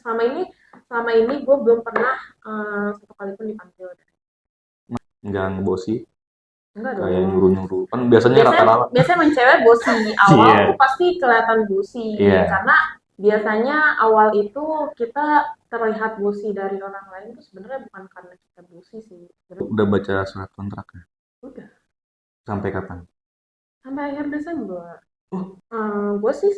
selama ini gue belum pernah satu kali pun dipanggil. Nggak ngebosi Enggak kayak dong. nyuruh-nyuruh kan biasanya Biasanya rata-rata. biasanya emang cewek bosi. Awal Iya. tuh pasti kelihatan bosi Iya. karena biasanya awal itu kita terlihat bosi dari orang lain itu sebenarnya bukan karena kita bosi sih. Sebenarnya Udah baca surat kontraknya udah sampai kapan? sampai akhir Desember. Oh. Gue sih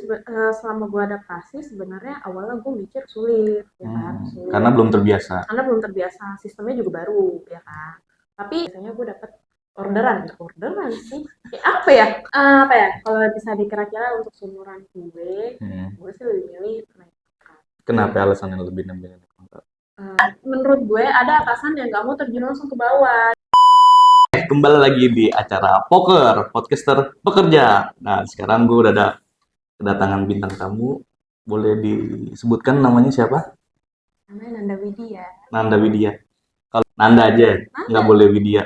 selama gue adaptasi sebenarnya awalnya gue mikir sulit ya kan, Karena sulit belum terbiasa. karena belum terbiasa, sistemnya juga baru ya kan. Tapi biasanya gue dapet orderan sih. Apa ya? Apa ya? Kalau bisa dikira-kira untuk seumuran gue sih lebih milih naik angkat. Kenapa alasannya lebih nambah? Menurut gue ada atasan yang gak mau terjun langsung ke bawah. Kembali lagi di acara Poker, podcaster pekerja. Nah, sekarang gue udah ada kedatangan bintang tamu. Boleh disebutkan namanya siapa? Namanya Nanda Widya. Nanda Widya. Kalau Nanda aja, nggak Nanda boleh Widya.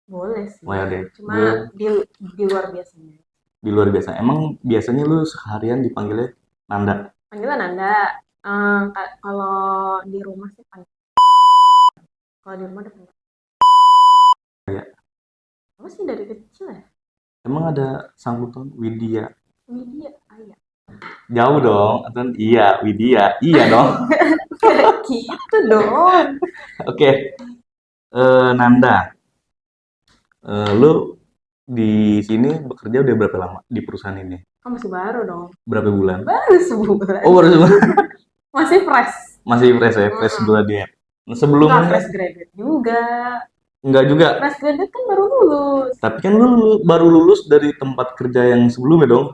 boleh sih. Oh ya deh, Cuma gue di luar biasanya. di luar biasa. Emang biasanya lu seharian dipanggilnya Nanda? Panggilan Nanda. Kalau di rumah sih panggil. Kalau di rumah udah panggil. Ya. Apa sih dari kecil ya? Emang ada sangkutan Widya? Widya, ayah. Jauh dong, atau iya Widya, iya dong. Gitu dong. Oke, Nanda, lu di sini bekerja udah berapa lama di perusahaan ini? Oh, masih baru dong. Berapa bulan? Baru sebulan. Oh, baru sebulan. Masih fresh. Masih fresh ya, fresh graduate. Enggak Sebelumnya fresh graduate juga. enggak juga. Fresh graduate kan baru lulus. Tapi kan lu baru lulus dari tempat kerja yang sebelumnya dong.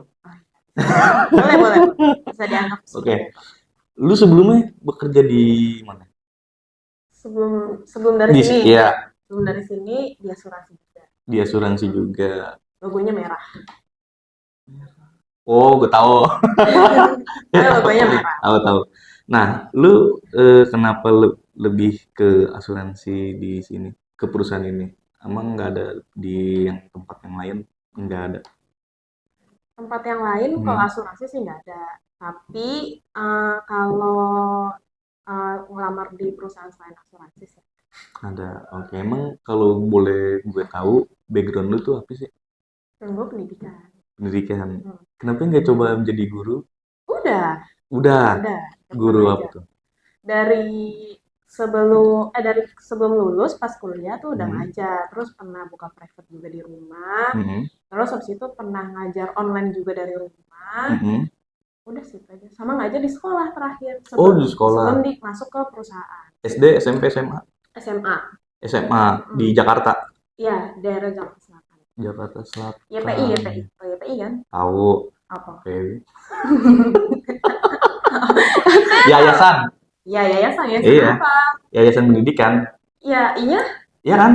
Boleh. Bisa dianggap. Oke. Lu sebelumnya bekerja di mana? Sebelum dari sini. Iya, Sebelum dari sini di asuransi juga. di asuransi juga. Logonya merah. Oh, gue tahu. Logonya merah. Tahu. Nah, lu kenapa lu lebih ke asuransi di sini, ke perusahaan ini? Emang nggak ada di yang tempat yang lain? Nggak ada. Tempat yang lain kalau asuransi sih nggak ada. Tapi kalau ngelamar di perusahaan selain asuransi sih. Ada. Oke, emang kalau boleh gue tahu background lu tuh apa sih? Dan gue pendidikan. Pendidikan. Kenapa nggak coba menjadi guru? Udah. Udah. Guru apa tuh? Dari sebelum lulus pas kuliah tuh udah ngajar, terus pernah buka private juga di rumah, terus habis itu pernah ngajar online juga dari rumah. Udah sih aja, sama ngajar di sekolah terakhir Di sekolah. sebelum masuk ke perusahaan. SD, SMP, SMA? SMA. SMA di Jakarta. Iya, daerah Jakarta Selatan. Jakarta Selatan. YPI kan? Tahu. Apa? Oke. Yayasan. Ya, yayasan ya. Iya. Apa? Yayasan pendidikan. Ya, iya. Iya kan?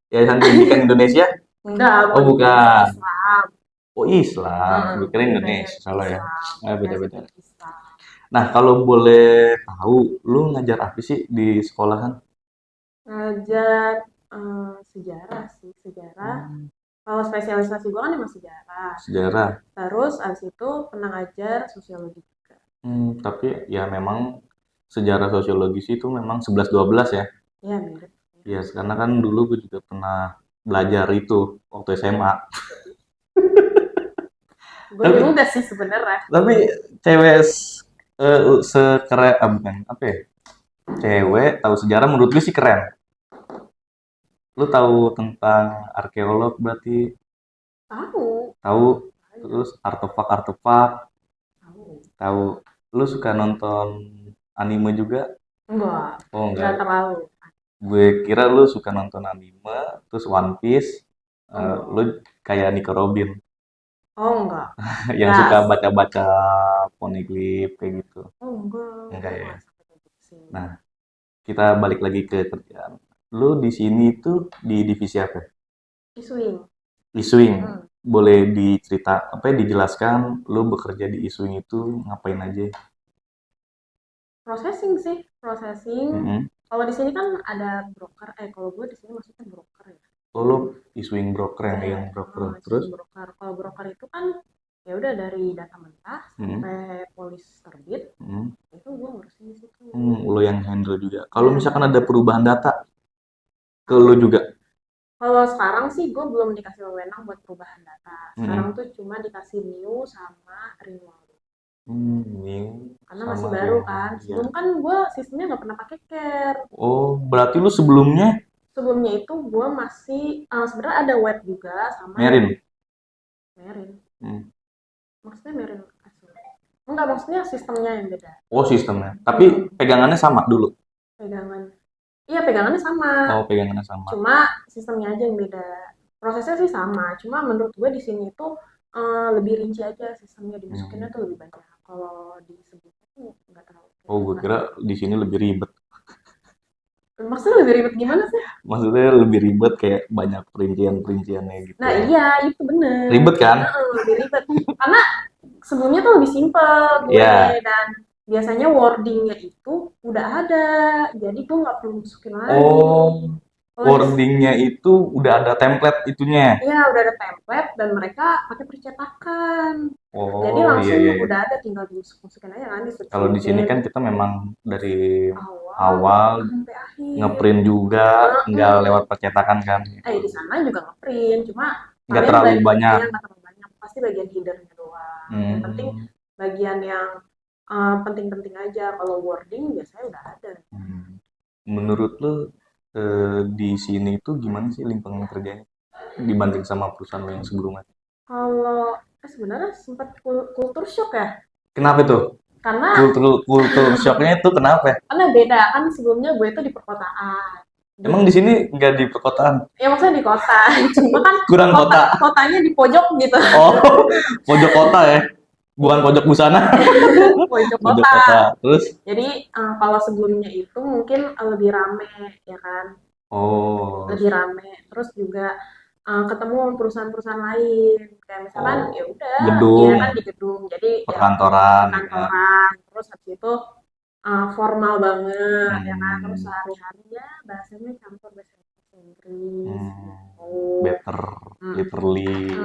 Yayasan Pendidikan Indonesia? Enggak, Oh, bukan. Islam. Oh, Islam. Gue kira Indonesia, salah ya. Beda-beda. Islam. Nah, kalau boleh tahu, lu ngajar apa sih di sekolahan? Ngajar sejarah sih, sejarah. Kalau spesialisasi gue kan emang sejarah. Sejarah. Terus abis itu pernah ngajar sosiologi juga. Tapi ya memang sejarah sosiologis itu memang 11-12 ya. Iya, mirip. Iya, karena kan dulu gue juga pernah belajar itu waktu SMA. Gue juga sih sebenarnya. Tapi cewek sekeren bukan apa ya? Cewek tahu sejarah menurut gue sih keren. Lu tahu tentang arkeolog berarti? Tahu. Terus artefak. Tahu. Lu suka nonton anime juga? Enggak. Oh, enggak terlalu. Gue kira lu suka nonton anime, terus One Piece. Lu kayak Nico Robin. Oh, enggak. Yang suka baca-baca poneglyph kayak gitu. Oh, enggak. Enggak ya. Nah, kita balik lagi ke kerjaan. Lu di sini tuh di divisi apa? Iswing. Boleh dijelaskan lu bekerja di Iswing itu ngapain aja? Processing. Kalau di sini kan ada broker. Kalau gue di sini maksudnya broker ya. Oh, lu Iswing broker yang broker. Terus? Broker. Kalau broker itu kan ya udah dari data mentah sampai polis terbit. Itu gue ngurusin di situ. lo yang handle juga. Kalau misalkan ada perubahan data ke lo juga. Kalau sekarang sih gue belum dikasih wewenang buat perubahan data. Sekarang Mm-mm. tuh cuma dikasih new sama renewal. New Karena masih sama baru renewal. kan. Ya. Sebelum kan gue sistemnya nggak pernah pakai care. Oh, berarti lu sebelumnya Sebelumnya itu gue masih sebenarnya ada web juga sama yang Merin. Merin. Hmm. Maksudnya Merin Azure. Enggak, maksudnya sistemnya yang beda. Oh, sistemnya. Tapi pegangannya sama dulu. Pegangan. Iya, pegangannya sama. Oh, pegangannya sama. Cuma sistemnya aja yang beda. Prosesnya sih sama. Cuma menurut gue di sini itu lebih rinci aja sistemnya dimasukinnya tuh lebih banyak. Kalau di sebelumnya tuh nggak terlalu. Oh, gue kira di sini lebih ribet. Maksudnya lebih ribet gimana sih? Maksudnya lebih ribet kayak banyak perincian-perinciannya gitu. Nah iya, itu bener. Ribet kan? Lebih ribet. Karena sebelumnya tuh lebih simpel gue Ya. dan biasanya wordingnya itu udah ada. Jadi gue nggak perlu masukin lagi. Oh, Kalau wordingnya itu udah ada template itunya. iya, udah ada template dan mereka pakai percetakan. Jadi Oh, iya langsung iya iya. udah ada, tinggal dimasukin aja kan, Kalau di sini disubmitin kan kita memang dari awal awal sampai akhir. ngeprint juga, tinggal lewat percetakan kan. Di sana juga ngeprint, cuma Nggak paling terlalu banyak. nggak terlalu banyak, pasti bagian headernya doang. Yang penting Hmm. bagian yang penting-penting aja. Kalau wording biasanya udah ada. Menurut lo di sini tuh gimana sih lingkungan kerjanya dibanding sama perusahaan lo yang sebelumnya? Kalau sebenarnya sempat kultur shock ya, Kenapa tuh? karena Kultur shocknya itu kenapa? beda kan, sebelumnya gue itu di perkotaan. Emang di sini nggak di perkotaan? Ya maksudnya di kota, cuma kan Kurang kota. kotanya di pojok gitu. Oh, pojok kota ya? Bukan pojok busana. Pojok Pojok kota. kota. Terus? Jadi kalau sebelumnya itu mungkin lebih rame ya kan, Oh. lebih rame. Terus juga ketemu perusahaan-perusahaan lain, kayak misalkan ya udah, Gedung. ya kan di gedung. Jadi Perkantoran. ya, kantoran. Terus habis itu formal banget ya kan. Terus sehari-hari ya bahasanya campur bahasa Inggris. Better, literally.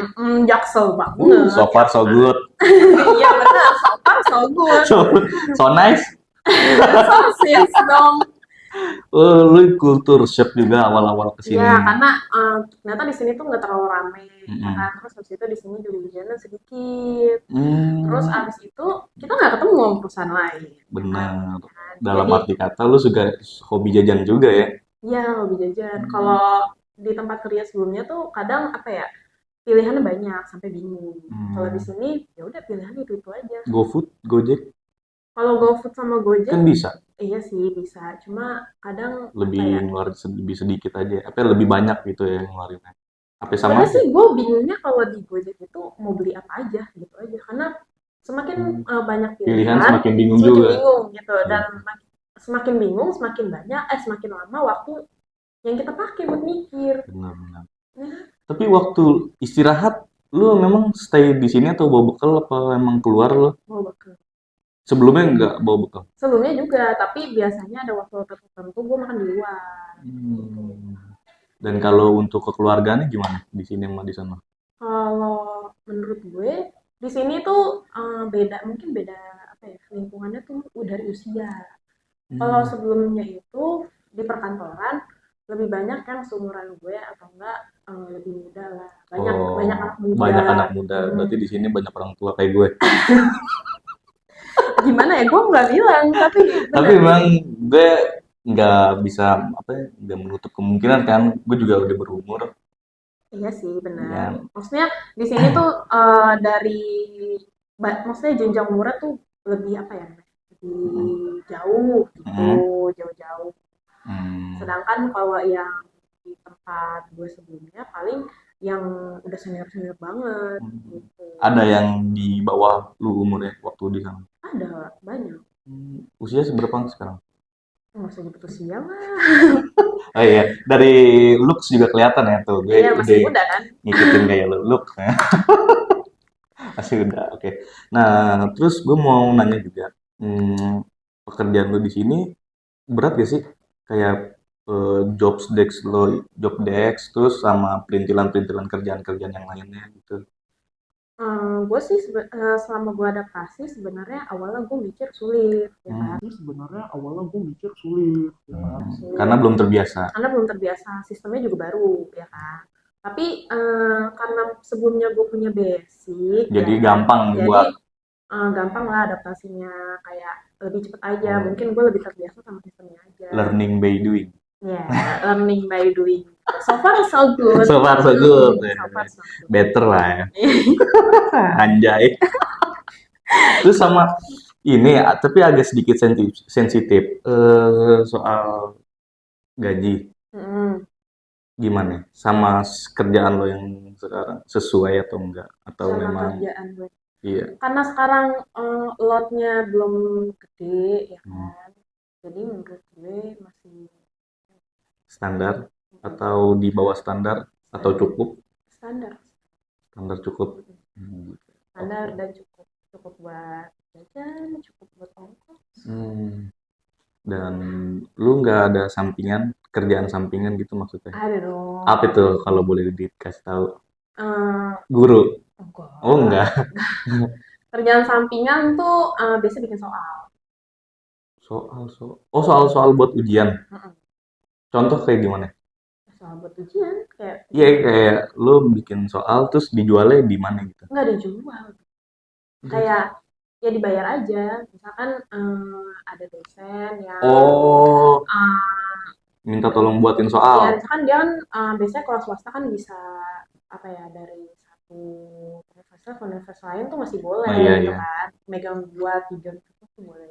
Jaksel banget. So far so good. Iya benar, so far so good. So nice. So sis dong. Lu kultur shock juga awal-awal kesini. Iya, karena ternyata di sini tuh nggak terlalu rame, ya kan. Terus habis itu di sini juga jajan sedikit. Terus abis itu kita nggak ketemu sama perusahaan lain. Benar. Kan? Dalam Jadi, arti kata lu juga hobi jajan juga ya? iya hobi jajan. Kalau di tempat kerja sebelumnya tuh kadang apa ya, pilihannya banyak sampai bingung. Kalau di sini ya udah pilihannya itu aja. GoFood, Gojek? Kalau GoFood sama Gojek kan bisa. Iya sih bisa, cuma kadang Lebih ngeluarin lebih sedikit aja, apa lebih banyak gitu ya ngeluarinnya. Apa sama? sebenarnya sih gue bingungnya kalau di Gojek itu mau beli apa aja gitu aja, karena semakin banyak pilihan semakin bingung juga. bingung gitu, dan semakin bingung semakin banyak semakin lama waktu yang kita pakai buat mikir. Benar-benar. Ya. Tapi waktu istirahat lu memang stay di sini atau bawa bekal apa emang keluar lu? Bawa bekal. Sebelumnya nggak bawa bekal? Sebelumnya juga, tapi biasanya ada waktu tertentu gue makan di luar. Dan kalau untuk kekeluargaannya gimana di sini sama di sana? Kalau menurut gue di sini tuh beda, mungkin beda apa ya, lingkungannya tuh dari usia. Kalau sebelumnya itu di perkantoran lebih banyak yang seumuran gue atau enggak lebih muda lah. Banyak anak muda. Banyak anak muda. Berarti di sini banyak orang tua kayak gue. Gimana ya? Gue nggak bilang, tapi memang gue nggak bisa apa ya, nggak menutup kemungkinan kan. Gue juga udah berumur. Iya sih benar. Ya. Maksudnya di sini tuh dari maksudnya jenjang umurnya tuh lebih apa ya? Lebih jauh gitu, jauh-jauh. Sedangkan kalau yang di tempat gue sebelumnya paling yang udah senior banget gitu. Ada yang di bawah lu umurnya waktu di sana? Ada, banyak. Usia seberapa sekarang? Nggak usah nyebut usia mah. Oh iya, dari looks juga kelihatan ya tuh. Gue masih muda kan? Ngikutin kayak lu look. Masih udah, oke. Nah, terus gue mau nanya juga, pekerjaan lu di sini berat gak sih? Kayak job desk, terus sama perintilan kerjaan-kerjaan yang lainnya gitu. Gue sih selama gue adaptasi sebenarnya awalnya gue mikir sulit, ya kan? Sulit. Karena belum terbiasa. Karena belum terbiasa, sistemnya juga baru, ya kan? Tapi karena sebelumnya gue punya basic, Jadi ya kan? gampang Jadi buat gampang lah adaptasinya, kayak lebih cepet aja. Mungkin gue lebih terbiasa sama sistemnya aja. learning by doing. Ya, learning by doing. So far so good. So far so good. So far so good. Better lah ya. Anjay. Terus sama ini, tapi agak sedikit sensitif soal gaji. Mm-mm. Gimana? Sama kerjaan lo yang sekarang sesuai atau enggak? Atau Sama memang kerjaan gue. iya Karena sekarang lotnya belum gede, ya kan? Jadi menurut gue masih standar atau di bawah standar atau cukup? standar. Standar cukup. Standar dan cukup. Cukup buat jajan, cukup buat ongkos. Dan lu nggak ada sampingan, kerjaan sampingan gitu maksudnya? Ada dong. Apa itu kalau boleh dikasih tahu? Eh, Guru? enggak. Oh enggak. Kerjaan sampingan tuh biasa bikin soal. Soal buat ujian. Mm-mm. Contoh kayak gimana? Soal buat ujian kayak Iya kayak lu bikin soal terus dijualnya di mana gitu? nggak dijual. Kayak ya dibayar aja. Misalkan ada dosen yang Oh, eh, minta tolong buatin ya soal. misalkan dia kan biasanya kalau swasta kan bisa apa ya, dari satu universitas ke universitas lain tuh masih boleh Oh, iya, gitu iya. kan, megang 2 3 universitas tuh boleh.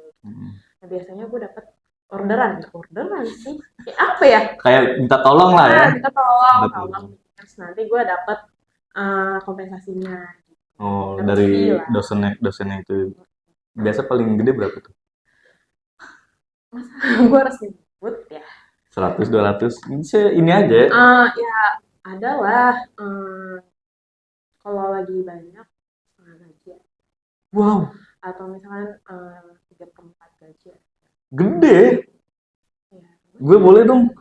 Nah biasanya gue dapet orderan sih, ya, apa ya, Kayak minta tolong lah ya. kita tolong Minta tolong tolong. terus nanti gue dapet kompensasinya gitu. Oh, Dapet dari fee lah. dosennya itu. Biasa paling gede berapa tuh? Masa gue harus nyebut ya. 100, 200. Ini aja ya. Ya ada lah, kalau lagi banyak setengah gaji ya. Wow, Atau misalkan 3/4 gaji ya. gede. Ya, Gue boleh dong.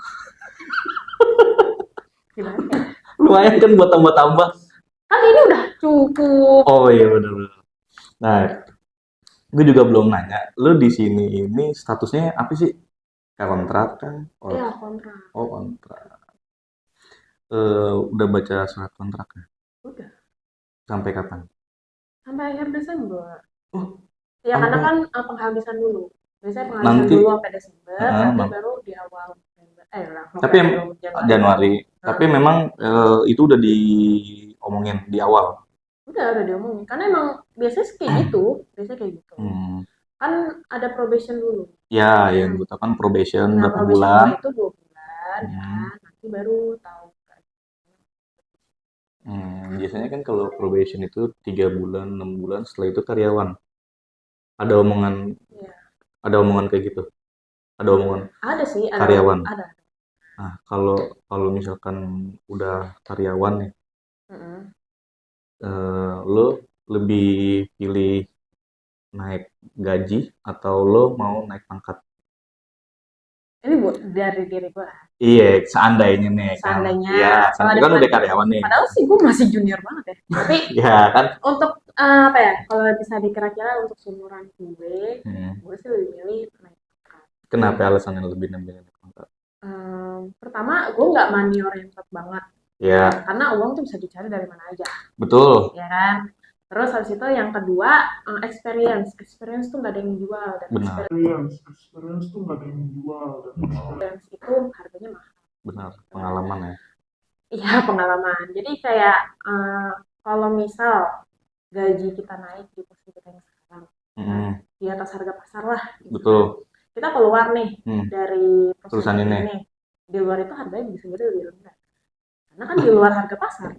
gimana ya? Lumayan kan buat tambah-tambah. Kan ini udah cukup. Oh iya benar-benar. Nah, gue juga belum nanya. Lu di sini ini statusnya apa sih? Kontrak kan? Ya kontrak. Oh kontrak. Udah baca surat kontraknya? Udah Sampai kapan? sampai akhir Desember. Oh, Ya karena sampai kan penghabisan dulu. Biasanya penghabisan nanti. dulu sampai Desember, nanti Bang. baru di awal November. Lah, Tapi November, Januari. Januari. Tapi memang itu udah diomongin di awal. Udah diomongin. Karena emang biasanya kayak gitu, biasanya kayak gitu. Kan ada probation dulu. Ya, yang gue tahu kan probation Nah, berapa probation bulan. itu 2 bulan, ya kan. Nanti baru tahu. Biasanya kan kalau probation itu 3 bulan, 6 bulan, setelah itu karyawan. Ada omongan, Ya. ada omongan kayak gitu. Ada omongan Ada sih, ada karyawan. ada. Nah, kalau misalkan udah karyawan nih, lo lebih pilih naik gaji atau lo mau naik pangkat? Ini buat dari diri gue. Iya, seandainya nih kan. Seandainya. Iya, seandainya kan udah karyawan nih. Padahal sih gue masih junior banget ya. Tapi Ya kan. untuk apa ya? Kalau bisa dikira-kira untuk seumuran gue sih lebih milih naik pangkat. Kenapa alasannya lebih naik pangkat? Pertama, gue nggak money oriented banget. Ya. Karena uang tuh bisa dicari dari mana aja. Betul. Ya kan. Terus habis itu yang kedua, experience tuh nggak ada yang jual. Dan Benar. experience itu harganya mahal. Benar, pengalaman ya. Iya, pengalaman. Jadi kayak kalau misal gaji kita naik di posisi kita yang sekarang, di atas harga pasar lah. Gitu. Betul. Kita keluar nih dari perusahaan ini. Di luar itu harganya bisa jadi lebih rendah. Karena kan di luar harga pasar.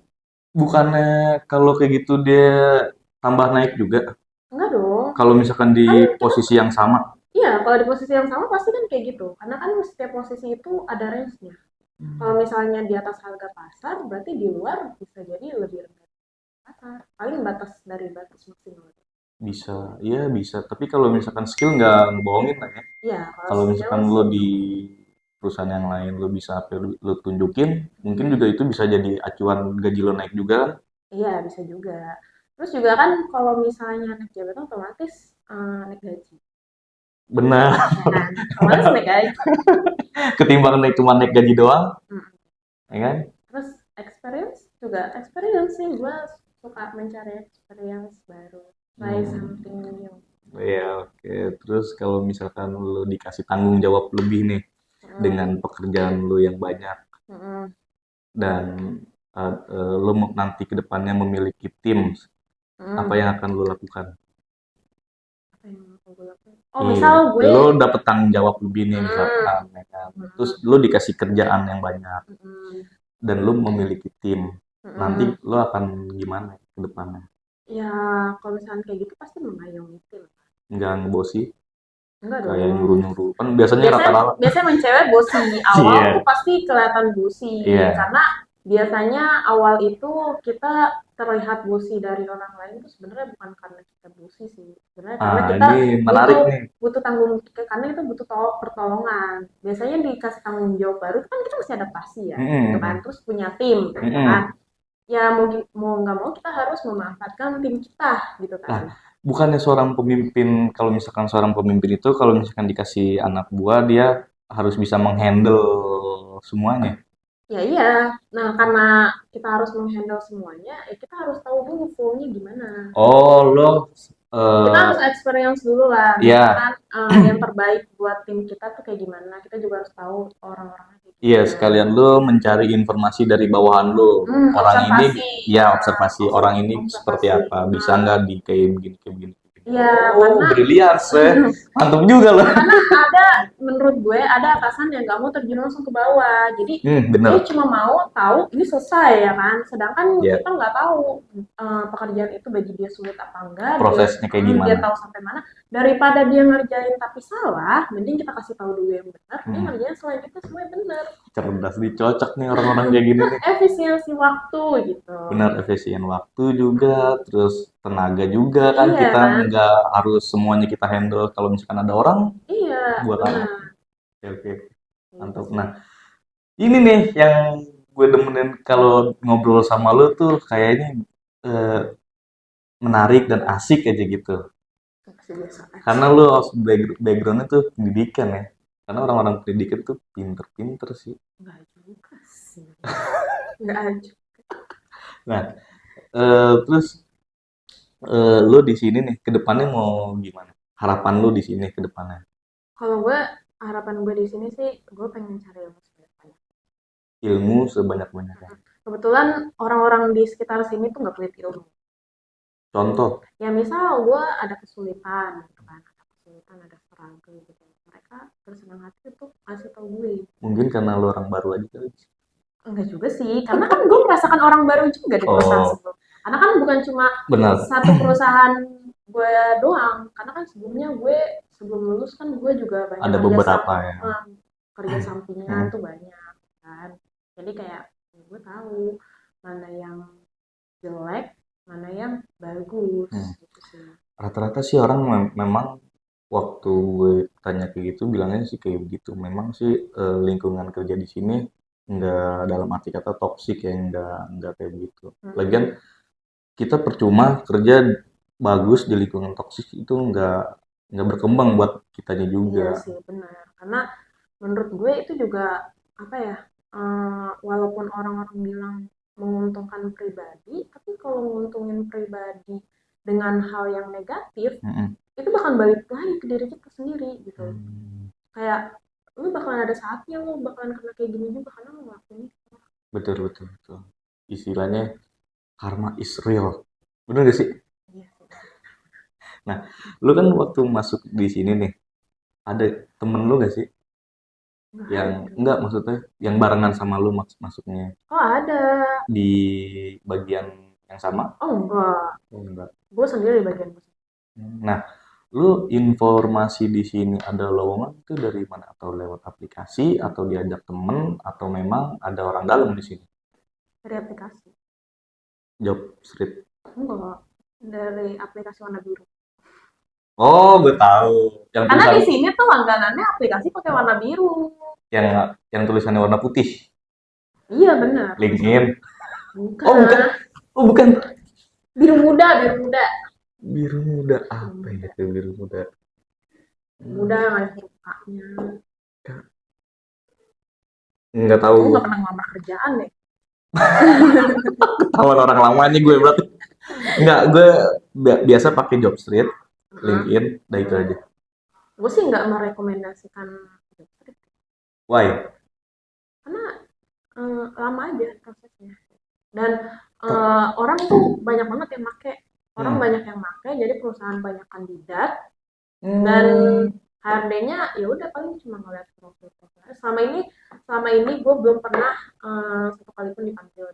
Bukannya kalau kayak gitu dia tambah naik juga? Enggak dong. Kalau misalkan di posisi yang sama? Iya, kalau di posisi yang sama pasti kan kayak gitu. Karena kan setiap posisi itu ada range-nya. Kalau misalnya di atas harga pasar, berarti di luar bisa jadi lebih rendah pasar. Paling dari batas maksimal. Bisa, iya bisa. Tapi kalau misalkan skill nggak ngebohongin lah ya. Iya. Kalau misalkan lo di perusahaan yang lain lo bisa lo tunjukin, mungkin juga itu bisa jadi acuan gaji lo naik juga. Iya, bisa juga. Terus juga kan kalau misalnya naik jabatan otomatis naik gaji. Benar. Ya kan? Otomatis naik gaji. Ketimbang naik cuma naik gaji doang, Hmm. ya kan? Terus experience sih gue suka mencari experience baru, try something new. Iya, oke. Terus kalau misalkan lu dikasih tanggung jawab lebih nih Hmm. dengan pekerjaan lu yang banyak Hmm. dan lu nanti ke depannya memiliki tim, apa Hmm. yang akan lu lakukan? Apa yang mau gue lakuin? Oh misal gue Lu dapet tanggung jawab lebih nih hmm. misalkan, ya kan? Terus Hmm. lu dikasih kerjaan yang banyak Hmm. dan lu memiliki tim. Nanti Hmm. lu akan gimana ke depannya? Ya kalau misalnya kayak gitu pasti mengayomi tim. Nggak ngebosi, Enggak kayak dong. nyuruh-nyuruh. Kan biasanya Biasanya rata-rata. biasanya main cewek bosi awal Iya, tuh pasti kelihatan bosi iya. karena biasanya awal itu kita terlihat bosi dari orang lain itu sebenarnya bukan karena kita bosi sih, sebenarnya karena kita Ini menarik butuh nih. butuh tanggung, karena kita butuh pertolongan. Biasanya dikasih tanggung jawab baru kan kita mesti adaptasi ya gitu kan, Mm-mm. terus punya tim gitu kan, Mm-mm. ya mau nggak mau kita harus memanfaatkan tim kita gitu Nah, kan. bukannya seorang pemimpin, kalau misalkan seorang pemimpin itu, kalau misalkan dikasih anak buah, dia harus bisa menghandle semuanya. Ya iya, nah karena kita harus menghandle semuanya, ya kita harus tahu dulu flow-nya gimana. Oh, lo, Kita eh harus experience dulu lah, ya, misalkan yang terbaik buat tim kita tuh kayak gimana, kita juga harus tahu orang-orangnya kayak iya, gimana. sekalian lo mencari informasi dari bawahan lo. Orang ini, Observasi, ya nah, observasi orang ini seperti observasi. apa, bisa Nah, nggak di kayak begini, kayak begini. iya, Oh, karena brilian, mantap juga loh. karena ada, menurut gue ada atasan yang nggak mau terjun langsung ke bawah, jadi dia Bener. cuma mau tahu ini selesai ya kan, sedangkan Ya, kita nggak tahu pekerjaan itu bagi dia sulit apa enggak, prosesnya kayak dia gimana. tahu sampai mana. Daripada dia ngerjain tapi salah, mending kita kasih tahu dulu yang benar, dia ngerjain selain kita semuanya benar. Cerdas, dicocok nih orang-orang kayak gini nih. Efisiensi waktu gitu. Benar, efisien waktu juga, terus tenaga juga kan, Iya kita kan, nggak harus semuanya kita handle. Kalau misalkan ada orang iya buat apa? benar Oke, oke, gitu mantap. sih. Nah, ini nih yang gue demenin kalau ngobrol sama lu tuh kayaknya eh, menarik dan asik aja gitu. Masih biasa aja. Karena lu backgroundnya tuh pendidikan ya. Karena orang-orang pendidikan tuh pinter-pinter sih. Enggak juga sih. Enggak aja. Nah, terus lu di sini nih, ke depannya mau gimana? Harapan lu di sini ke depannya? Kalau gue, harapan gue di sini sih, gue pengen cari ilmu sebanyak-banyak. Ilmu sebanyak-banyaknya. Kebetulan orang-orang di sekitar sini tuh nggak pelit ilmu. Contoh, Ya misal gue ada kesulitan, gitu kan, ada kesulitan, ada struggle gitu. Mereka bersenang hati tuh kasih tau gue. mungkin karena lu orang baru aja kali. Enggak juga sih, karena kan gue merasakan orang baru juga di perusahaan Oh, sebelum. Karena kan bukan cuma benar. satu perusahaan gue doang, karena kan sebelumnya gue sebelum lulus kan gue juga banyak Ada beberapa ya. kerja sampingan Hmm. tuh banyak kan. Jadi kayak gue tahu mana yang jelek, mana yang bagus gitu sih. Rata-rata sih orang memang waktu gue tanya kayak gitu bilangnya sih kayak begitu. Memang sih lingkungan kerja di sini nggak dalam arti kata toksik ya, nggak kayak begitu. Lagian kita percuma kerja bagus di lingkungan toksik itu nggak berkembang buat kitanya juga. Iya sih benar. Karena menurut gue itu juga apa ya? Walaupun orang-orang bilang menguntungkan pribadi, tapi kalau menguntungin pribadi dengan hal yang negatif, Mm-mm. itu bakal balik lagi ke diri kita sendiri gitu. Hmm, Kayak lu bakalan ada saatnya lu bakalan kena kayak gini juga karena lu ngelakuin itu. betul betul betul. Istilahnya karma is real. Bener gak sih? Iya sih. Nah, lu kan waktu masuk di sini nih, ada temen lu gak sih? Nggak Yang ada. enggak maksudnya yang barengan sama lu masuknya Oh ada. di bagian yang sama? Oh enggak. Oh, enggak. Gue sendiri di bagian musik. Nah, lu informasi di sini ada lowongan itu dari mana? Atau lewat aplikasi, atau diajak temen, atau memang ada orang dalam di sini? Dari aplikasi. Job street. Enggak. Dari aplikasi warna biru. Oh, gue tahu. Yang Karena tulisan di sini tuh langganannya aplikasi pakai warna biru. yang tulisannya warna putih. Iya benar. LinkedIn. Bukan. Oh, bukan. Oh, bukan. Biru muda, biru muda. Biru muda Biru apa ya muda. itu biru muda? Muda Hmm, nggak ada huruf K-nya. nggak tahu. Kamu nggak pernah ngelamar kerjaan deh. Ketahuan orang lama nih gue berarti. Nggak, gue biasa pakai Jobstreet, Heeh. LinkedIn, dah itu Heeh. aja. Gue sih nggak merekomendasikan Jobstreet, Why? karena lama aja prosesnya. Dan Ta- orang tuh banyak banget yang make. Orang Hmm. banyak yang make, jadi perusahaan banyak kandidat dan Hmm, HRD-nya ya udah paling cuma ngeliat profil-profil. Selama ini gue belum pernah satu kali pun dipanggil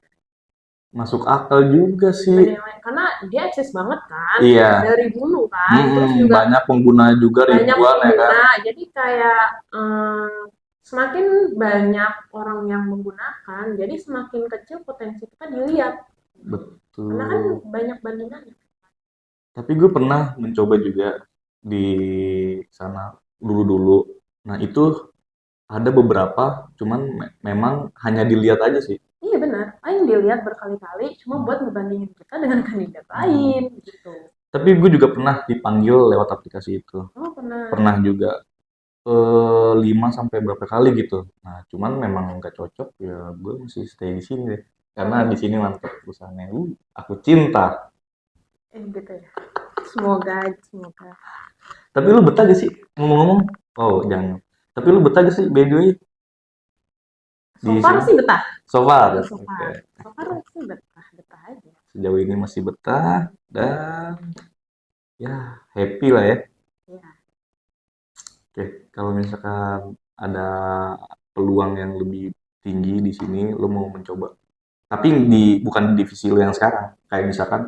masuk akal juga sih. dibanding yang lain karena dia eksis banget kan Iya. dari dulu kan, terus juga Banyak pengguna juga banyak ribuan ya kan. pengguna, jadi kayak semakin banyak orang yang menggunakan, jadi semakin kecil potensi kita dilihat karena kan Betul. banyak bandingannya. Tapi gue pernah mencoba juga di sana dulu-dulu. Nah, itu ada beberapa, cuman memang hanya dilihat aja sih. Iya benar, paling dilihat berkali-kali cuma buat ngebandingin kita dengan kandidat Hmm. lain gitu. Tapi gue juga pernah dipanggil lewat aplikasi itu. Oh pernah. Pernah juga 5 sampai berapa kali gitu. Nah, cuman memang nggak cocok ya gue masih stay di sini deh. Karena di sini mantap perusahaannya. Aku cinta. Gitu ya, semoga aja, semoga. Tapi lu betah gak sih ngomong-ngomong? Oh, jangan. Tapi lu betah gak sih by the way So di far sini? sih betah. So far. So Oke. far, so far sih betah, betah aja. Sejauh ini masih betah dan ya happy lah ya. Ya. Oke, kalau misalkan ada peluang yang lebih tinggi di sini, lo mau mencoba. Tapi bukan di divisi lo yang sekarang. Kayak misalkan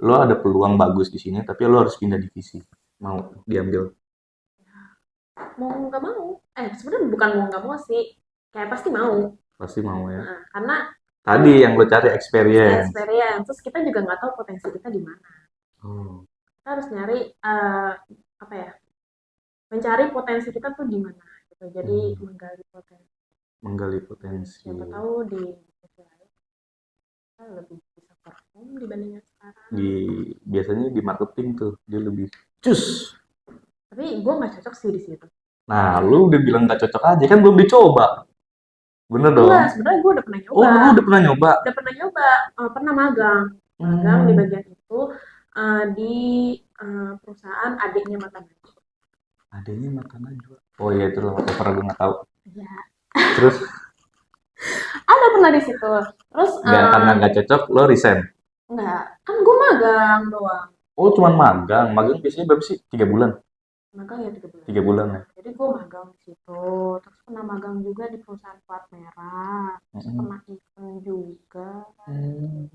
lo ada peluang bagus di sini, tapi lo harus pindah divisi. Mau diambil? Mau nggak mau, sebenarnya bukan mau nggak mau sih, kayak pasti mau. Pasti mau ya. Karena kan Tadi yang lo cari experience. experience, terus kita juga nggak tahu potensi kita di mana. Oh, Kita harus nyari apa ya, mencari potensi kita tuh di mana gitu, jadi hmm, menggali potensi. menggali potensi. Siapa tahu di divisi lain kita lebih bisa perform dibandingnya sekarang. Di biasanya di marketing tuh dia lebih cus. Tapi gue nggak cocok sih di situ. Nah, lu udah bilang gak cocok aja kan belum dicoba. Bener dong. Enggak, sebenarnya gue udah pernah Oh, nyoba. lu udah pernah nyoba? Udah pernah nyoba, pernah magang. Magang di Hmm, bagian itu di perusahaan adiknya Mata Najwa. adanya makan aja. Oh iya itu loh, whatever gue nggak tahu. Ya, Terus ada pernah di situ. Terus nggak karena nggak cocok lo resign. enggak, kan gue magang doang. Oh cuman magang. Magang biasanya berapa sih? 3 bulan. Magang ya 3 bulan. 3 bulan ya. Jadi gue magang di situ. Terus pernah magang juga di perusahaan plat merah. Terus Mm-mm. pernah event juga. Hmm.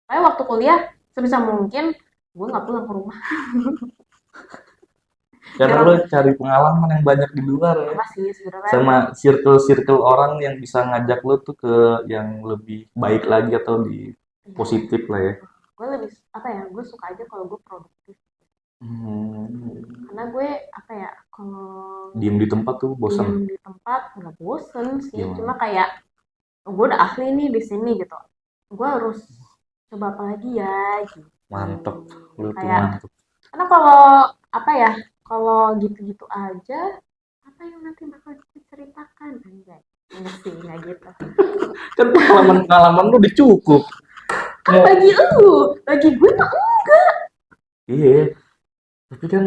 Kayak waktu kuliah sebisa mungkin gue nggak pulang ke rumah. Karena lo Jarang cari pengalaman yang banyak di luar ya. apa sih sebenarnya. Sama circle-circle orang yang bisa ngajak lo tuh ke yang lebih baik lagi atau di Iya, positif lah ya. gue lebih apa ya, gue suka aja kalau gue produktif. Hmm. Karena gue apa ya, kalau Diem di tempat tuh bosan. diem di tempat nggak bosen sih, cuma Gimana? kayak oh, gue udah ahli nih di sini gitu, gue harus coba apa lagi ya gitu. Mantep. Lo tuh Kayak mantep. karena kalau apa ya, kalau gitu-gitu aja apa yang nanti bakal diceritakan anjay, enggak sih nggak gitu. Kan pengalaman-pengalaman lo udah cukup. Kan Mau bagi gue mah enggak. iya, tapi kan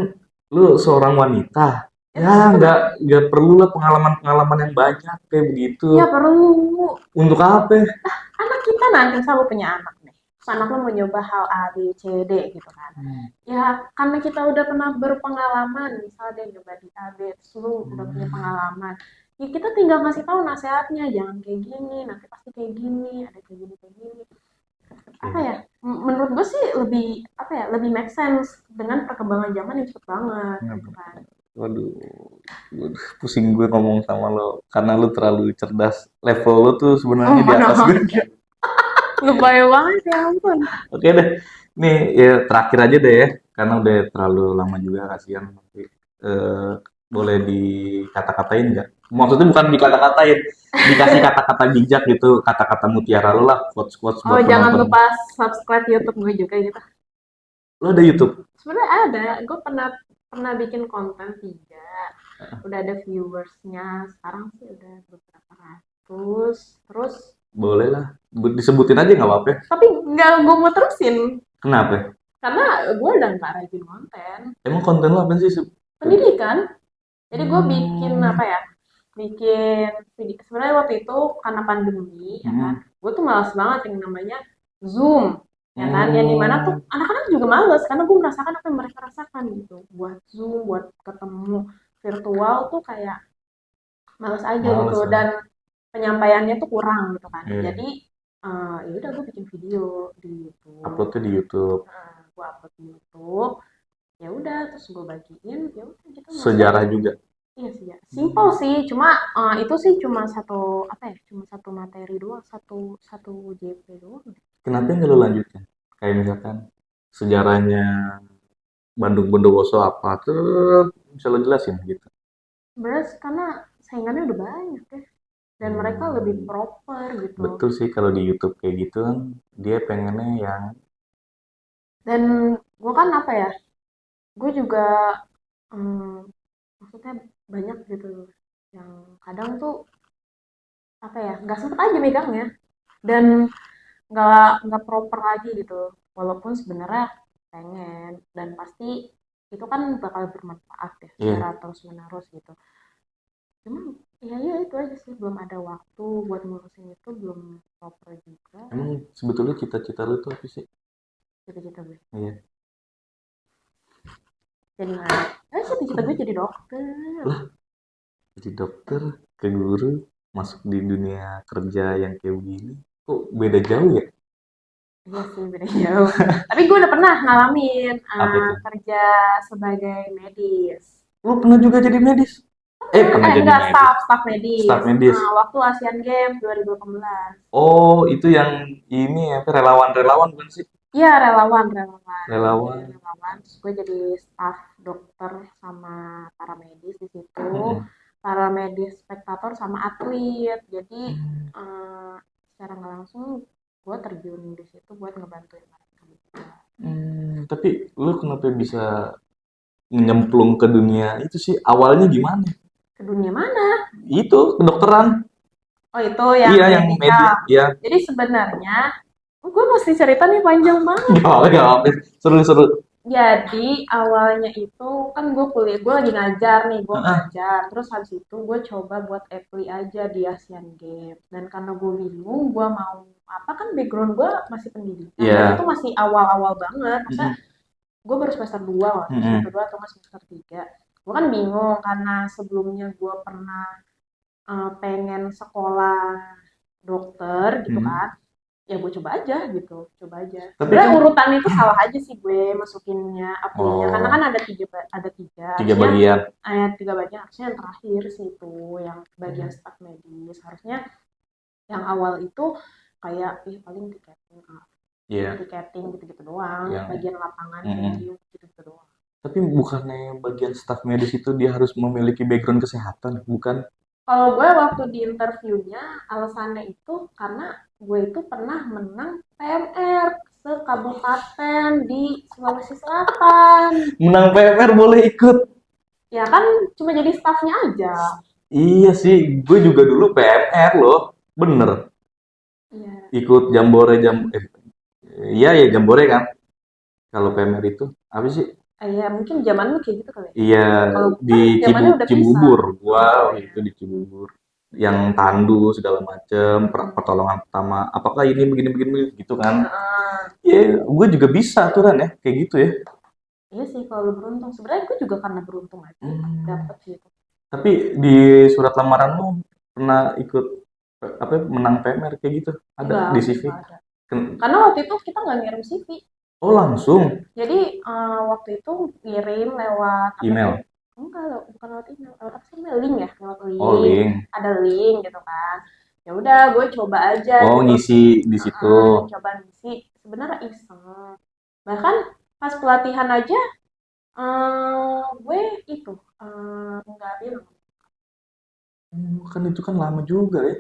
lu seorang wanita. Ya Ya terus nggak perlu lah pengalaman-pengalaman yang banyak kayak begitu. ya perlu. Untuk apa? Anak kita nanti selalu punya anak nih, terus anak lo mau nyoba hal A B C D gitu kan. Ya karena kita udah pernah berpengalaman, misalnya dia nyoba di A B, terus lu udah punya pengalaman, ya kita tinggal ngasih tahu nasihatnya, jangan kayak gini, nanti pasti kayak gini, ada kayak gini. Apa Oke. ya, menurut gue sih lebih apa ya, lebih make sense dengan perkembangan zaman yang cepet banget gitu kan. Waduh, waduh, pusing gue ngomong sama lo karena lo terlalu cerdas. Level lo tuh Oh sebenarnya di mana, atas gue. lebay banget ya ampun. Oke deh. Nih ya terakhir aja deh ya, karena udah terlalu lama juga kasihan nanti. Eh, boleh dikata-katain nggak? Maksudnya bukan dikata-katain, dikasih kata-kata bijak gitu, kata-kata mutiara lo lah, quotes-quotes Oh, buat jangan penonton. lupa subscribe YouTube gue juga gitu. Lo ada YouTube? Sebenarnya ada, gue pernah pernah bikin konten 3, udah ada viewersnya, sekarang sih udah beberapa ratus, terus Boleh lah, disebutin aja nggak apa-apa. tapi nggak gue mau terusin, Kenapa? karena gue udah nggak rajin konten. Emang konten lo apa sih? Pendidikan, jadi gue bikin Hmm. apa ya, bikin video, sebenarnya waktu itu karena pandemi, ya kan, Hmm. gue tuh malas banget yang namanya Zoom, ya kan, yang dimana tuh Hmm. anak-anak juga males, karena gue merasakan apa yang mereka rasakan gitu, buat Zoom, buat ketemu virtual tuh kayak males aja gitu, Males lah. dan penyampaiannya tuh kurang gitu kan, Iya. jadi ya udah gue bikin video di YouTube, Uploadnya di YouTube. gue upload di YouTube, ya udah terus gue bagiin, ya udah gitu, maksudnya Sejarah juga. iya sih ya, simple sih, cuma itu sih cuma satu apa ya, cuma satu materi doang, satu satu JP doang. Kenapa nggak lo lanjutin? Kayak misalkan sejarahnya Bandung Bondowoso apa tuh bisa lo jelasin gitu. Beres karena saingannya udah banyak ya, dan mereka lebih Hmm, proper gitu. betul sih kalau di YouTube kayak gitu kan dia pengennya yang Dan gue kan apa ya, gue juga maksudnya banyak gitu yang kadang tuh apa ya, nggak sempet aja megangnya, dan nggak proper lagi gitu, walaupun sebenarnya pengen, dan pasti itu kan bakal bermanfaat ya secara iya. terus menerus gitu, cuma ya ya itu aja sih, belum ada waktu buat ngurusin itu, belum proper juga. Emang sebetulnya cita-cita lu tuh apa sih? Cita-cita gue Iya. jadi mana, cita-cita gue jadi dokter. Lah, jadi dokter, ke guru, masuk di dunia kerja yang kayak begini. Kok beda jauh ya? Iya sih beda jauh, tapi gue udah pernah ngalamin Apa itu? kerja sebagai medis. Lu pernah juga jadi medis? Pernah jadi Enggak, medis. staff Staf medis. medis. Waktu Asian Games 2018. Oh, itu yang ini apa relawan-relawan kan sih? Iya, relawan. Jadi Relawan. relawan, terus gue jadi staff dokter sama para medis di situ. Mm-mm. Para medis spektator sama atlet. Jadi Hmm. secara nggak langsung gue terjun di situ buat ngebantuin mereka juga. Tapi lu kenapa bisa nyemplung ke dunia itu sih? Awalnya gimana? Ke dunia mana? Itu kedokteran. Oh itu yang Iya, yang medikal. medis. Iya. Jadi sebenarnya, gue mesti cerita nih panjang banget. Gak apa, seru-seru. Jadi awalnya itu kan gue kuliah, gue lagi ngajar nih, gue Heeh. ngajar. Terus habis itu gue coba buat apply aja di Asian Games. Dan karena gue bingung, gue mau apa, kan background gue masih pendidikan. Dan itu Iya. masih awal-awal banget. Masa Mm-mm. gue baru semester 2 loh, semester Mm-mm. 2 atau nggak semester 3. Gue kan bingung karena sebelumnya gue pernah pengen sekolah dokter gitu Mm. kan, ya gue coba aja gitu, coba aja Tapi sebenarnya kan, urutannya itu salah aja sih gue masukinnya apply-nya, karena kan oh, ada tiga, tiga harusnya bagian. tiga bagian, harusnya yang terakhir sih itu yang bagian staff medis, harusnya yang awal itu kayak paling tiketing, Iya. gitu-gitu doang, Yang bagian lapangan mm. review gitu-gitu doang. Tapi bukannya bagian staf medis itu dia harus memiliki background kesehatan, bukan? Kalau gue waktu di interviewnya, alasannya itu karena gue itu pernah menang PMR sekabupaten di Sulawesi Selatan. Menang PMR boleh ikut. Ya kan cuma jadi staffnya aja. Iya sih, gue juga dulu PMR loh. Bener. Iya. Ikut jambore iya ya jambore kan. Kalau PMR itu apa sih? Ya mungkin zaman lu kayak gitu kali ya. Iya, Kalau di kan zamannya udah bisa. Cibubur. Gua Oh waktu ya. itu di Cibubur. Yang tandu segala macem, pertolongan pertama. Apakah ini begini-begini gitu kan? Iya, gue juga bisa aturan ya, kayak gitu ya. Iya sih kalau lu beruntung. Sebenarnya gue juga karena beruntung aja Hmm. dapet gitu. Tapi di surat lamaran lu pernah ikut apa menang PMR kayak gitu? Ada di CV? Enggak ada. Karena waktu itu kita nggak ngirim CV. Oh langsung Jadi waktu itu ngirim lewat apa sih? email. Enggak, bukan lewat email, lewat apa sih email, link ya, lewat Oh link. link. Ada link gitu kan. Ya udah, gue coba aja Oh gitu. ngisi di situ. Coba ngisi. Sebenarnya iseng. Bahkan pas pelatihan aja Gue itu nggak bilang. Kan itu kan lama juga ya.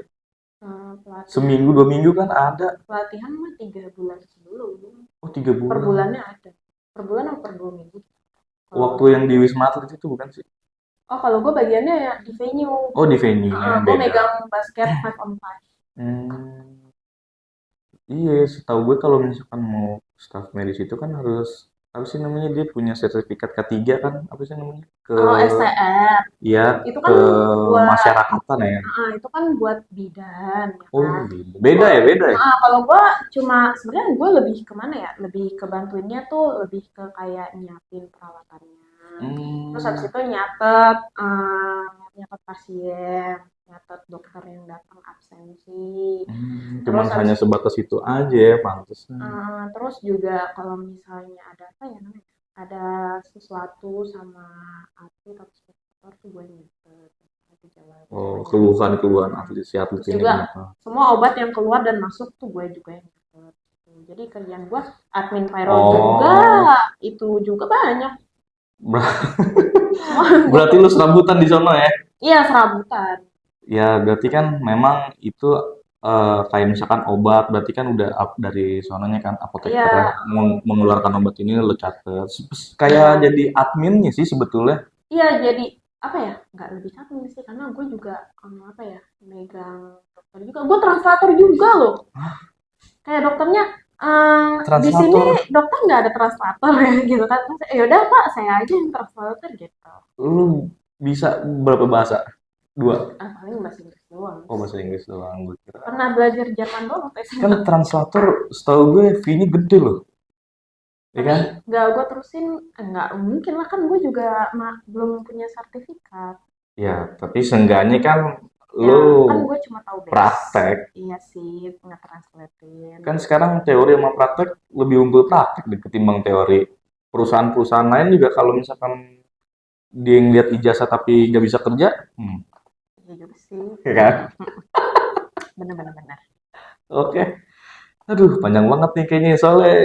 Pelatihan Seminggu 2 minggu kan ada. pelatihan mah 3 bulan sebelum. Oh, 3 bulan. Per bulannya ada. Per bulan atau per 2 minggu? Waktu Kalau yang di Wisma Atlet itu bukan sih? kalau gue bagiannya ya di venue. Oh, di venue-nya Gue beda. megang basket 5 on 5. Hmm, iya, setahu gue kalau misalkan mau staff medis itu kan harus apa sih namanya, dia punya sertifikat K3 kan, apa sih namanya? Kalau STR Ya itu ke kan buat masyarakatan ya. itu kan buat bidan ya Oh, kan. gitu. Beda ya, beda ya. Kalau gue cuma sebenarnya gue lebih kemana ya? Lebih ke bantuinnya tuh lebih ke kayak nyiapin peralatannya. Terus habis Hmm, itu nyatet nyatet pasien, nyatet dokter yang datang absensi. cuman Terus habis hanya sebatas itu aja ya, pantesan. terus juga kalau misalnya ada apa ya namanya? Ada sesuatu sama atlet atau sponsor tuh gue nyatet Oh, gejalanya. keluhan-keluhan atlet si atlet Terus ini juga kenapa? semua obat yang keluar dan masuk tuh gue juga yang nyatet. Jadi kerjaan gue admin payroll juga, Oh, itu juga banyak. ber- Semua gue berarti lu serabutan di sono ya? iya serabutan. Ya, berarti kan memang itu kayak misalkan obat, berarti kan udah dari sononya kan Iya, apoteker ya, mengeluarkan obat ini lo catet. Kayak iya, jadi adminnya sih sebetulnya. iya jadi apa ya? Nggak lebih admin sih karena gue juga apa ya? Megang dokter juga. Gue translator juga loh. Kayak dokternya di sini Translator, dokter nggak ada translator ya gitu kan. Terus, ya udah Pak, saya aja yang translator gitu. lu bisa berapa bahasa? Dua. Paling bahasa Inggris doang. Oh, bahasa Inggris doang gue kira. Pernah belajar Jerman doang waktu Kan SMA. translator setahu gue fee-nya gede loh. Ya Tapi kan? nggak gue terusin, nggak mungkin lah kan gue juga belum punya sertifikat. Ya, tapi seenggaknya kan Ya lu kan gue cuma tahu basic. praktek. Iya sih, nge-translatein. Kan sekarang teori sama praktek lebih unggul praktek deh ketimbang teori. Perusahaan-perusahaan lain juga kalau misalkan dia ngeliat ijazah tapi nggak bisa kerja, Iya juga sih. ya kan? Bener-bener bener. Oke. Aduh, panjang banget nih kayaknya soalnya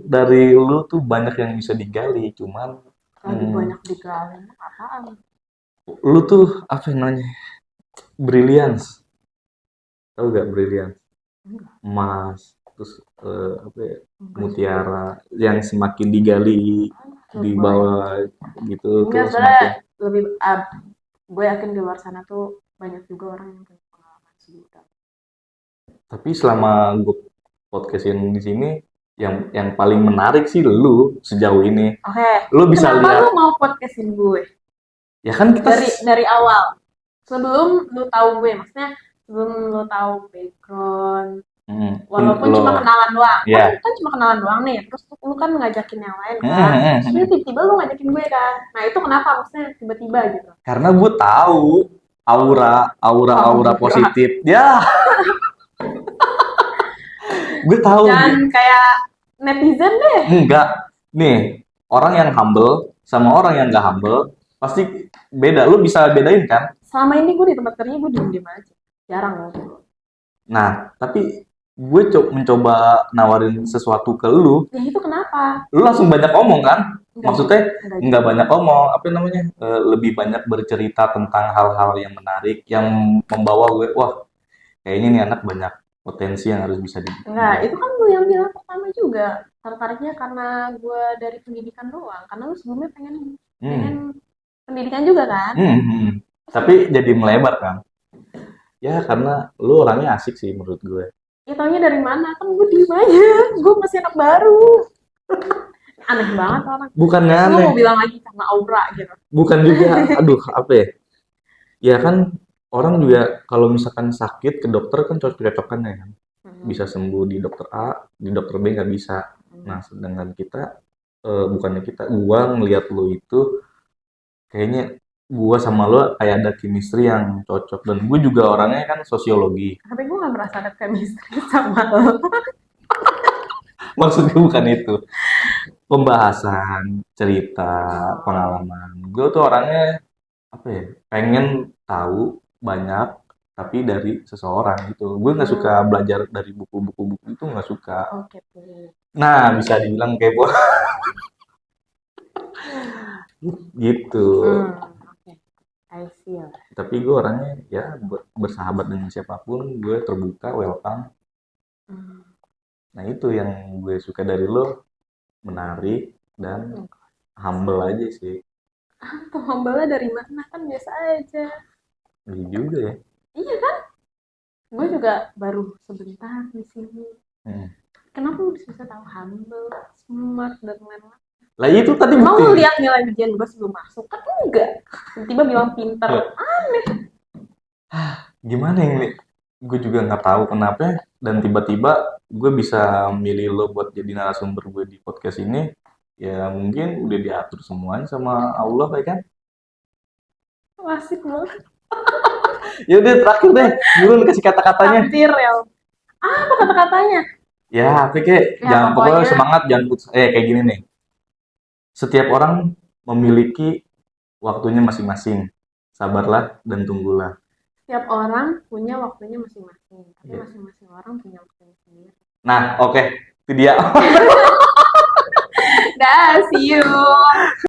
dari lu tuh banyak yang bisa digali, cuman Lagi hmm, banyak digali apaan? lu tuh apa yang namanya? Brilliance. Tahu gak brilliance? Enggak, Emas, terus apa ya? enggak juga. Mutiara yang semakin digali di Banyak. bawah gitu tuh Enggak, soalnya semakin. lebih gue yakin di luar sana tuh banyak juga orang yang punya pengalaman sejuta. Tapi selama gue podcastin di sini, yang paling menarik sih lu sejauh ini. Oke, Lu bisa kenapa lihat, lu mau podcastin gue? ya kan kita Dari awal. Sebelum lu tahu gue, maksudnya sebelum lu tahu background, walaupun lo cuma kenalan doang. Kan, ya. kan cuma kenalan doang nih, terus lu kan ngajakin yang lain Hmm, kan. hmm, hmm, Terus hmm. tiba-tiba lu ngajakin gue kan. Nah, itu kenapa maksudnya tiba-tiba gitu. Karena gue tahu aura Oh, enggak. positif. Ya, gue tahu. Dan kayak netizen deh. Enggak. Nih, orang yang humble sama orang yang nggak humble pasti beda. Lu bisa bedain kan? Selama ini gue di tempat kerja gue diem-diem aja. Jarang ngobrol. Nah, tapi gue mencoba nawarin sesuatu ke lu, Ya itu kenapa? lu langsung banyak ngomong kan? Enggak juga. Maksudnya Enggak nggak juga. banyak ngomong, apa namanya? Lebih banyak bercerita tentang hal-hal yang menarik, yang membawa gue, wah, kayaknya nih anak banyak potensi yang harus bisa Enggak, digali. itu kan lu yang bilang pertama juga. Tertariknya karena gue dari pendidikan doang. Karena lu sebelumnya pengen pengen Hmm. pendidikan juga kan? Hmm. Tapi jadi melebar kan? Ya karena lu orangnya asik sih menurut gue. Ya taunya dari mana? Kan gue diem aja. Gue masih anak baru. Aneh banget orang. Bukan Terus lu aneh, mau bilang lagi karena aura gitu. bukan juga. Aduh, apa ya? Ya kan orang juga kalau misalkan sakit ke dokter kan cocok-cocokan ya kan. Bisa sembuh di dokter A, di dokter B nggak bisa. Nah, sedangkan kita bukannya kita, gua ngelihat lu itu kayaknya gua sama lu kayak ada chemistry yang cocok, dan gue juga orangnya kan sosiologi. Tapi gue gak merasa ada chemistry sama lo. Maksudnya bukan itu. Pembahasan, cerita, pengalaman. Gue tuh orangnya apa ya? Pengen tahu banyak tapi dari seseorang gitu. Gue nggak suka belajar dari buku-buku buku itu, nggak suka. Oke, tuh. Nah, bisa dibilang kepo. Gitu. Oke. I see lah. Tapi gue orangnya ya bersahabat dengan siapapun, gue terbuka, welcome. Hmm. Nah itu yang gue suka dari lo, menarik dan humble aja sih. Tuh humble dari mana, kan biasa aja. Iya juga ya. Iya kan? Gue juga baru sebentar di sini. Kenapa lu bisa tahu humble, smart, dan lain-lain? Lah itu tadi Emang bukti. lu lihat nilai ujian gue sebelum masuk? Kan enggak. Tiba-tiba bilang pinter. Aneh. Gimana ini? Gue juga nggak tahu kenapa dan tiba-tiba gue bisa milih lo buat jadi narasumber gue di podcast ini. Ya mungkin udah diatur semuanya sama Allah ya kan? Asik banget. Ya udah terakhir deh, Nurun kasih kata-katanya. Takdir ya. Apa kata-katanya? Ya, tapi kayak Ya jangan pokoknya pokoknya semangat, jangan putus. Kayak gini nih. Setiap orang memiliki waktunya masing-masing. Sabarlah dan tunggulah. setiap orang punya waktunya masing-masing. Tapi Ya. masing-masing orang punya waktunya sendiri. Nah, oke. Itu dia. Dah, see you.